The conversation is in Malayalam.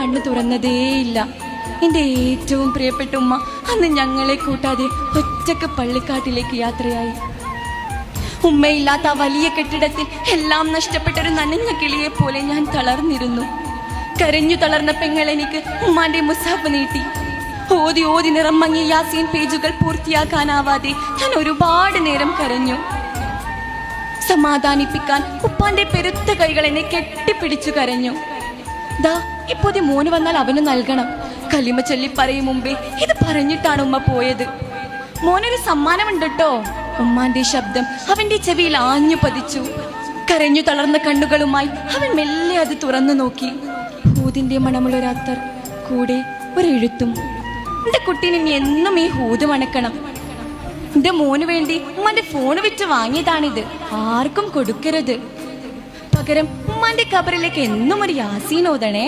കണ്ണു തുറന്നതേയില്ല. എന്റെ ഏറ്റവും പ്രിയപ്പെട്ട ഉമ്മ അന്ന് ഞങ്ങളെ കൂട്ടാതെ ഒറ്റക്ക് പള്ളിക്കാട്ടിലേക്ക് യാത്രയായി. ഉമ്മയില്ലാത്ത ആ വലിയ കെട്ടിടത്തിൽ എല്ലാം നഷ്ടപ്പെട്ടൊരു നനഞ്ഞ കിളിയെ പോലെ ഞാൻ തളർന്നിരുന്നു. കരഞ്ഞു തളർന്ന പെങ്ങൾ എനിക്ക് ഉമ്മാന്റെ മുസാഫ് നീട്ടി. ഓതി ഓതി നിറം മങ്ങിയ യാസീൻ പേജുകൾ പൂർത്തിയാക്കാനാവാതെ ഞാൻ ഒരുപാട് നേരം കരഞ്ഞു. സമാധാനിപ്പിക്കാൻ ഉപ്പാന്റെ പെരുത്ത കൈകൾ എന്നെ കെട്ടിപ്പിടിച്ചു കരഞ്ഞു. ദാ ഇപ്പോതി മോന് വന്നാൽ അവന് നൽകണം. കലിമ ചൊല്ലി പറയും മുമ്പേ ഇത് പറഞ്ഞിട്ടാണ് ഉമ്മ പോയത്. മോനൊരു സമ്മാനമുണ്ട് കേട്ടോ. ഉമ്മാന്റെ ശബ്ദം അവന്റെ ചെവിയിൽ ആഞ്ഞു പതിച്ചു. കരഞ്ഞു തളർന്ന കണ്ണുകളുമായി അവൻ മെല്ലെ അത് തുറന്നു നോക്കി. ഹൂദിന്റെ മണമുള്ളൊരത്തർ, കൂടെ ഒരെഴുത്തും. എന്റെ കുട്ടീനെ ഇനി എന്നും ഈ ഹൂദ് മണക്കണം. എന്റെ മോന് വേണ്ടി ഉമ്മാന്റെ ഫോണ് വിറ്റ് വാങ്ങിയതാണിത്. ആർക്കും കൊടുക്കരുത്. പകരം ഉമ്മാന്റെ ഖബറിലേക്ക് എന്നും ഒരു യാസീൻ ഓതണേ.